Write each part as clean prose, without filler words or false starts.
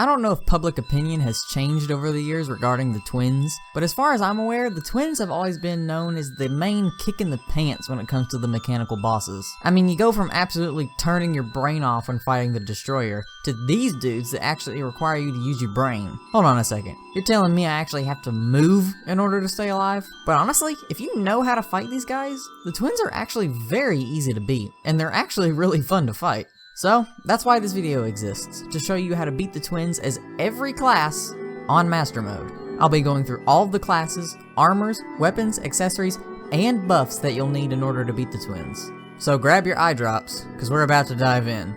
I don't know if public opinion has changed over the years regarding the twins, but as far as I'm aware, the twins have always been known as the main kick in the pants when it comes to the mechanical bosses. I mean, you go from absolutely turning your brain off when fighting the destroyer, to these dudes that actually require you to use your brain. Hold on a second, you're telling me I actually have to move in order to stay alive? But honestly, if you know how to fight these guys, the twins are actually very easy to beat, and they're actually really fun to fight. So, that's why this video exists, to show you how to beat the twins as every class on Master Mode. I'll be going through all of the classes, armors, weapons, accessories, and buffs that you'll need in order to beat the twins. So grab your eye drops, because we're about to dive in.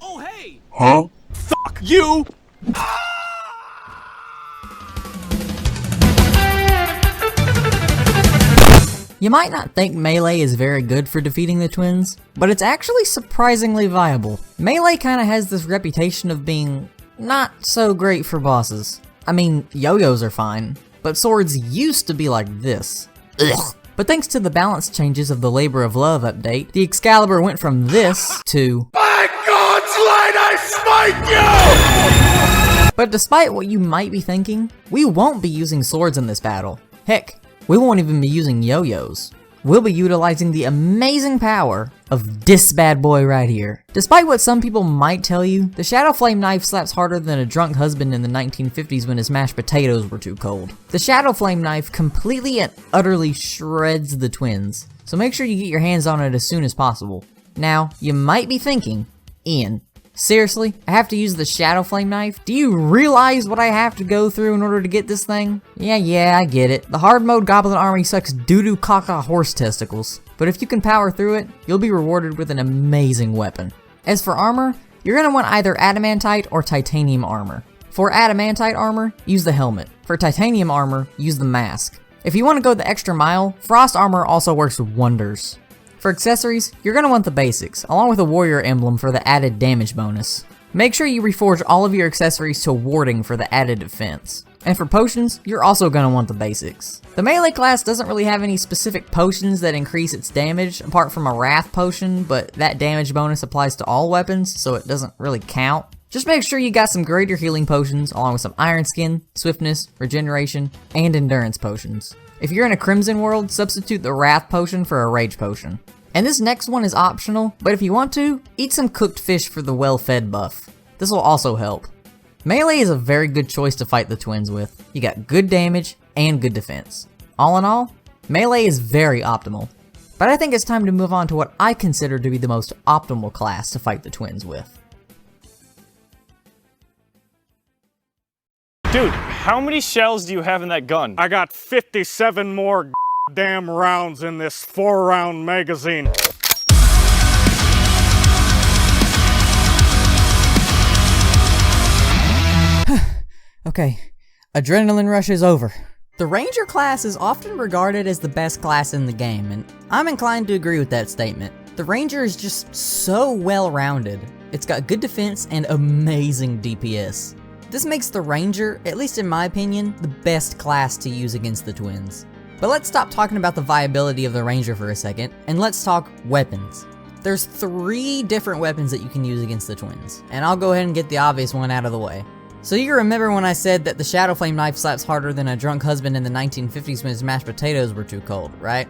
Oh hey! Huh? Fuck you! You might not think melee is very good for defeating the twins, but it's actually surprisingly viable. Melee kinda has this reputation of being not so great for bosses. I mean, yo-yos are fine, but swords used to be like this. Ugh. But thanks to the balance changes of the Labor of Love update, the Excalibur went from this to By God's light, I smite you! But despite what you might be thinking, we won't be using swords in this battle. Heck, we won't even be using yo-yos. We'll be utilizing the amazing power of this bad boy right here. Despite what some people might tell you, the Shadow Flame Knife slaps harder than a drunk husband in the 1950s when his mashed potatoes were too cold. The Shadow Flame Knife completely and utterly shreds the twins, so make sure you get your hands on it as soon as possible. Now, you might be thinking, Ian, seriously? I have to use the Shadow Flame Knife? Do you realize what I have to go through in order to get this thing? Yeah, I get it. The hard mode Goblin Army sucks doo-doo caca horse testicles. But if you can power through it, you'll be rewarded with an amazing weapon. As for armor, you're gonna want either adamantite or titanium armor. For adamantite armor, use the helmet. For titanium armor, use the mask. If you want to go the extra mile, frost armor also works wonders. For accessories, you're going to want the basics, along with a warrior emblem for the added damage bonus. Make sure you reforge all of your accessories to warding for the added defense. And for potions, you're also going to want the basics. The melee class doesn't really have any specific potions that increase its damage, apart from a wrath potion, but that damage bonus applies to all weapons, so it doesn't really count. Just make sure you got some greater healing potions, along with some iron skin, swiftness, regeneration, and endurance potions. If you're in a Crimson world, substitute the Wrath potion for a Rage potion. And this next one is optional, but if you want to, eat some cooked fish for the well-fed buff. This will also help. Melee is a very good choice to fight the twins with. You got good damage and good defense. All in all, melee is very optimal. But I think it's time to move on to what I consider to be the most optimal class to fight the twins with. Dude, how many shells do you have in that gun? I got 57 more damn rounds in this 4-round magazine. Okay, adrenaline rush is over. The Ranger class is often regarded as the best class in the game, and I'm inclined to agree with that statement. The Ranger is just so well-rounded. It's got good defense and amazing DPS. This makes the Ranger, at least in my opinion, the best class to use against the twins. But let's stop talking about the viability of the Ranger for a second, and let's talk weapons. There's 3 different weapons that you can use against the twins, and I'll go ahead and get the obvious one out of the way. So you remember when I said that the Shadow Flame Knife slaps harder than a drunk husband in the 1950s when his mashed potatoes were too cold, right?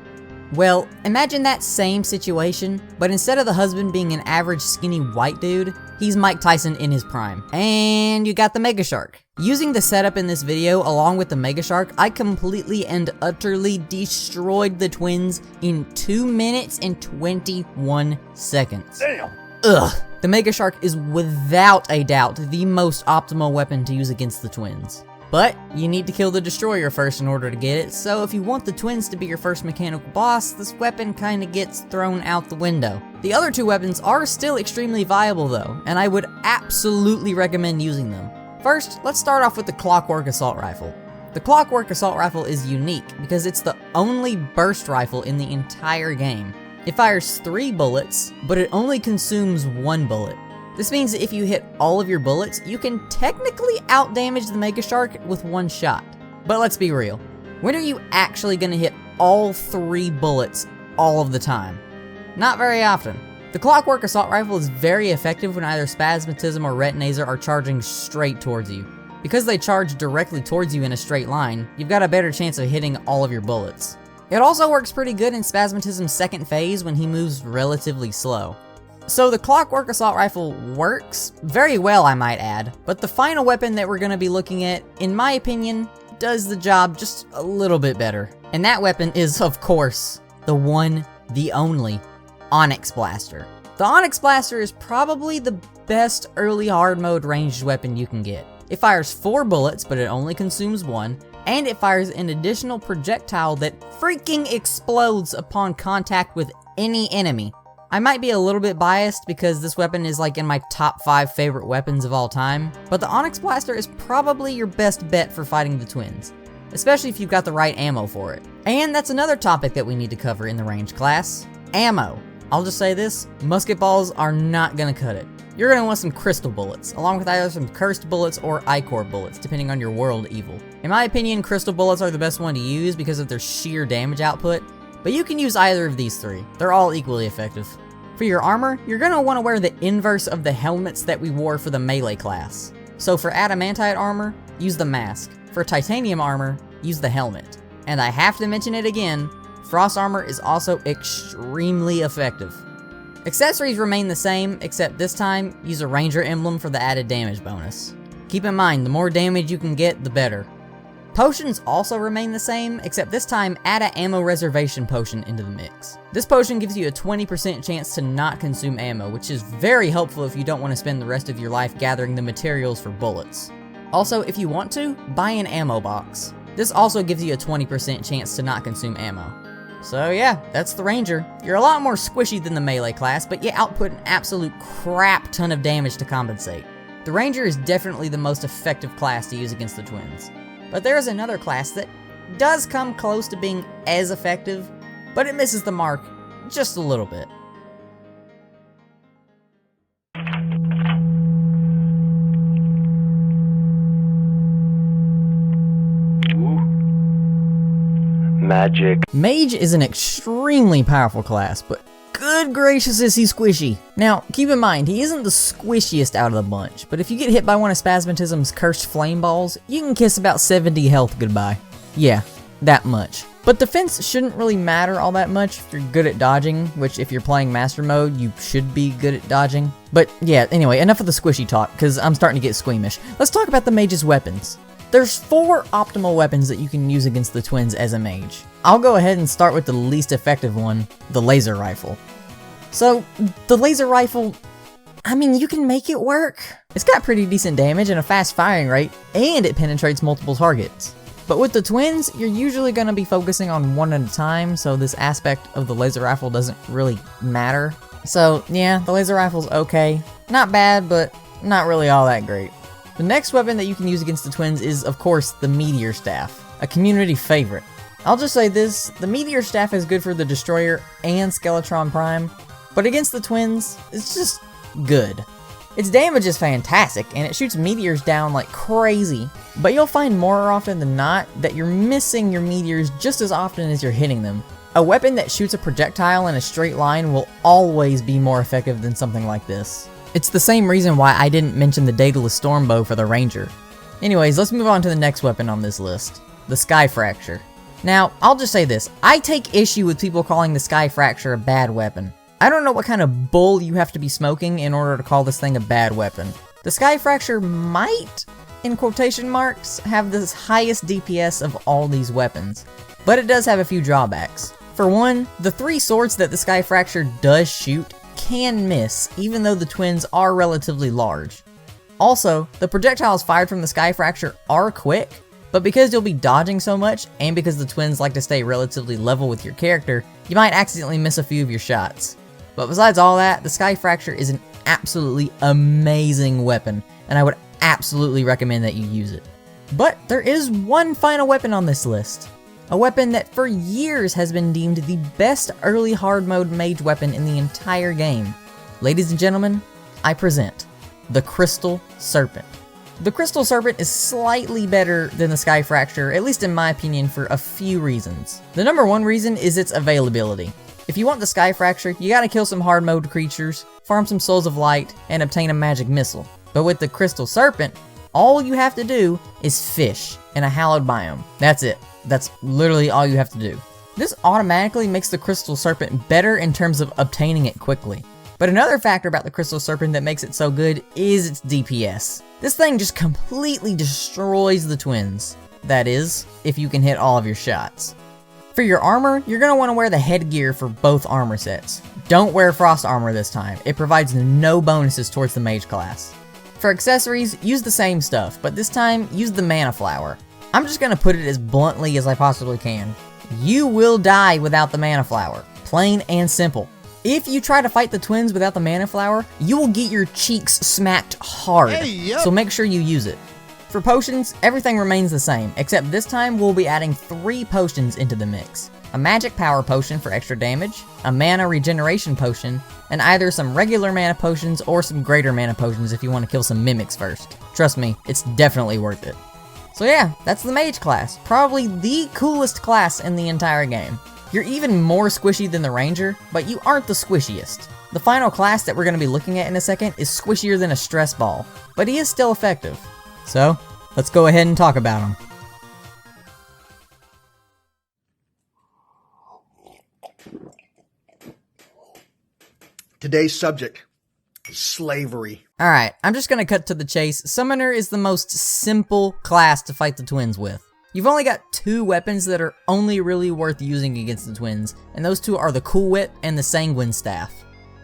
Well, imagine that same situation, but instead of the husband being an average skinny white dude, he's Mike Tyson in his prime. And you got the Mega Shark. Using the setup in this video along with the Mega Shark, I completely and utterly destroyed the twins in 2 minutes and 21 seconds. Damn! Ugh. The Mega Shark is without a doubt the most optimal weapon to use against the twins. But you need to kill the destroyer first in order to get it, so if you want the twins to be your first mechanical boss, this weapon kinda gets thrown out the window. The other 2 weapons are still extremely viable though, and I would absolutely recommend using them. First, let's start off with the Clockwork Assault Rifle. The Clockwork Assault Rifle is unique because it's the only burst rifle in the entire game. It fires 3 bullets, but it only consumes 1 bullet. This means that if you hit all of your bullets, you can technically outdamage the Mega Shark with 1 shot. But let's be real, when are you actually gonna hit all 3 bullets all of the time? Not very often. The Clockwork Assault Rifle is very effective when either Spasmatism or Retinazer are charging straight towards you. Because they charge directly towards you in a straight line, you've got a better chance of hitting all of your bullets. It also works pretty good in Spasmatism's second phase when he moves relatively slow. So the Clockwork Assault Rifle works very well, I might add, but the final weapon that we're going to be looking at, in my opinion, does the job just a little bit better. And that weapon is, of course, the one, the only, Onyx Blaster. The Onyx Blaster is probably the best early hard mode ranged weapon you can get. It fires 4 bullets, but it only consumes 1, and it fires an additional projectile that freaking explodes upon contact with any enemy. I might be a little bit biased because this weapon is like in my top 5 favorite weapons of all time, but the Onyx Blaster is probably your best bet for fighting the twins, especially if you've got the right ammo for it. And that's another topic that we need to cover in the range class, ammo. I'll just say this, musket balls are not gonna cut it. You're gonna want some crystal bullets, along with either some cursed bullets or ichor bullets, depending on your world evil. In my opinion, crystal bullets are the best one to use because of their sheer damage output, but you can use either of these 3. They're all equally effective. For your armor, you're gonna wanna wear the inverse of the helmets that we wore for the melee class. So for adamantite armor, use the mask. For titanium armor, use the helmet. And I have to mention it again, frost armor is also extremely effective. Accessories remain the same, except this time, use a ranger emblem for the added damage bonus. Keep in mind, the more damage you can get, the better. Potions also remain the same, except this time add an ammo reservation potion into the mix. This potion gives you a 20% chance to not consume ammo, which is very helpful if you don't want to spend the rest of your life gathering the materials for bullets. Also, if you want to, buy an ammo box. This also gives you a 20% chance to not consume ammo. So yeah, that's the Ranger. You're a lot more squishy than the melee class, but you output an absolute crap ton of damage to compensate. The Ranger is definitely the most effective class to use against the twins. But there is another class that does come close to being as effective, but it misses the mark just a little bit. Magic. Mage is an extremely powerful class, but good gracious is he squishy. Now, keep in mind, he isn't the squishiest out of the bunch, but if you get hit by one of Spasmatism's cursed flame balls, you can kiss about 70 health goodbye. Yeah, that much. But defense shouldn't really matter all that much if you're good at dodging, which if you're playing master mode, you should be good at dodging. But yeah, anyway, enough of the squishy talk, because I'm starting to get squeamish. Let's talk about the mage's weapons. There's 4 optimal weapons that you can use against the twins as a mage. I'll go ahead and start with the least effective one, the laser rifle. So, the laser rifle, I mean, you can make it work. It's got pretty decent damage and a fast firing rate, and it penetrates multiple targets. But with the twins, you're usually going to be focusing on one at a time, so this aspect of the laser rifle doesn't really matter. So, yeah, the laser rifle's okay. Not bad, but not really all that great. The next weapon that you can use against the twins is, of course, the Meteor Staff, a community favorite. I'll just say this, the Meteor Staff is good for the Destroyer and Skeletron Prime, but against the twins, it's just good. Its damage is fantastic, and it shoots meteors down like crazy, but you'll find more often than not that you're missing your meteors just as often as you're hitting them. A weapon that shoots a projectile in a straight line will always be more effective than something like this. It's the same reason why I didn't mention the Daedalus Stormbow for the Ranger. Anyways, let's move on to the next weapon on this list, the Sky Fracture. Now, I'll just say this, I take issue with people calling the Sky Fracture a bad weapon. I don't know what kind of bull you have to be smoking in order to call this thing a bad weapon. The Sky Fracture might, in quotation marks, have the highest DPS of all these weapons, but it does have a few drawbacks. For one, the 3 swords that the Sky Fracture does shoot can miss, even though the twins are relatively large. Also, the projectiles fired from the Sky Fracture are quick, but because you'll be dodging so much, and because the twins like to stay relatively level with your character, you might accidentally miss a few of your shots. But besides all that, the Sky Fracture is an absolutely amazing weapon, and I would absolutely recommend that you use it. But there is one final weapon on this list. A weapon that for years has been deemed the best early hard mode mage weapon in the entire game. Ladies and gentlemen, I present the Crystal Serpent. The Crystal Serpent is slightly better than the Sky Fracture, at least in my opinion, for a few reasons. The number 1 reason is its availability. If you want the Sky Fracture, you gotta kill some hard mode creatures, farm some Souls of Light, and obtain a magic missile. But with the Crystal Serpent, all you have to do is fish in a hallowed biome. That's it. That's literally all you have to do. This automatically makes the Crystal Serpent better in terms of obtaining it quickly. But another factor about the Crystal Serpent that makes it so good is its DPS. This thing just completely destroys the twins. That is, if you can hit all of your shots. For your armor, you're going to want to wear the headgear for both armor sets. Don't wear frost armor this time. It provides no bonuses towards the mage class. For accessories, use the same stuff, but this time, use the mana flower. I'm just going to put it as bluntly as I possibly can. You will die without the mana flower. Plain and simple. If you try to fight the twins without the mana flower, you will get your cheeks smacked hard. So make sure you use it. For potions, everything remains the same, except this time we'll be adding 3 potions into the mix. A magic power potion for extra damage, a mana regeneration potion, and either some regular mana potions or some greater mana potions if you want to kill some mimics first. Trust me, it's definitely worth it. So yeah, that's the mage class. Probably the coolest class in the entire game. You're even more squishy than the ranger, but you aren't the squishiest. The final class that we're going to be looking at in a second is squishier than a stress ball, but he is still effective. So, let's go ahead and talk about him. Today's subject is slavery. Alright, I'm just gonna cut to the chase. Summoner is the most simple class to fight the twins with. You've only got 2 weapons that are only really worth using against the twins, and those 2 are the Cool Whip and the Sanguine Staff.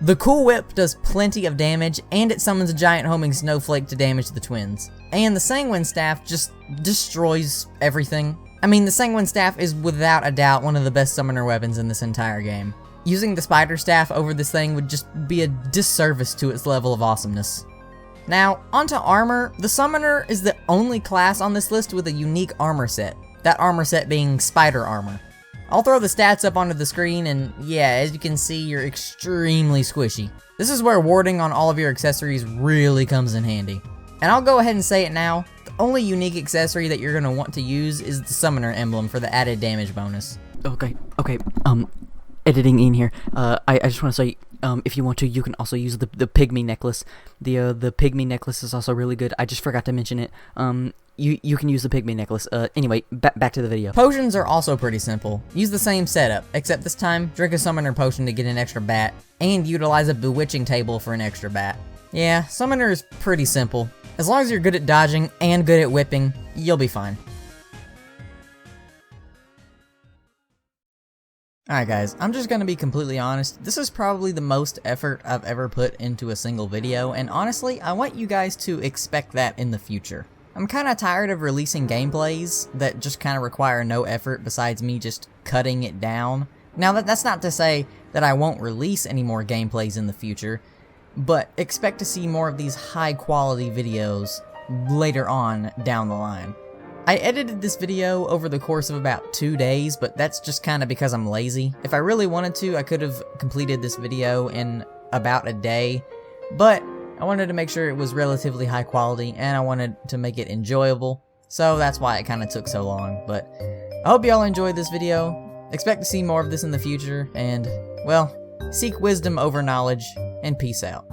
The Cool Whip does plenty of damage, and it summons a giant homing snowflake to damage the twins. And the Sanguine Staff just destroys everything. I mean, the Sanguine Staff is without a doubt one of the best summoner weapons in this entire game. Using the Spider Staff over this thing would just be a disservice to its level of awesomeness. Now, onto armor. The Summoner is the only class on this list with a unique armor set. That armor set being Spider Armor. I'll throw the stats up onto the screen, and yeah, as you can see, you're extremely squishy. This is where warding on all of your accessories really comes in handy. And I'll go ahead and say it now, the only unique accessory that you're going to want to use is the Summoner emblem for the added damage bonus. Okay, editing in here. I just want to say, if you want to, you can also use the pygmy necklace. The pygmy necklace is also really good. I just forgot to mention it. You can use the pygmy necklace. Anyway, back to the video. Potions are also pretty simple. Use the same setup, except this time, drink a Summoner potion to get an extra bat, and utilize a bewitching table for an extra bat. Yeah, Summoner is pretty simple. As long as you're good at dodging and good at whipping, you'll be fine. Alright guys, I'm just gonna be completely honest, this is probably the most effort I've ever put into a single video, and honestly, I want you guys to expect that in the future. I'm kinda tired of releasing gameplays that just kinda require no effort besides me just cutting it down. Now that's not to say that I won't release any more gameplays in the future, but expect to see more of these high quality videos later on down the line. I edited this video over the course of about 2 days, but that's just kinda because I'm lazy. If I really wanted to, I could have completed this video in about a day, but I wanted to make sure it was relatively high quality, and I wanted to make it enjoyable, so that's why it kinda took so long. But I hope y'all enjoyed this video. Expect to see more of this in the future, and, well, seek wisdom over knowledge, and peace out.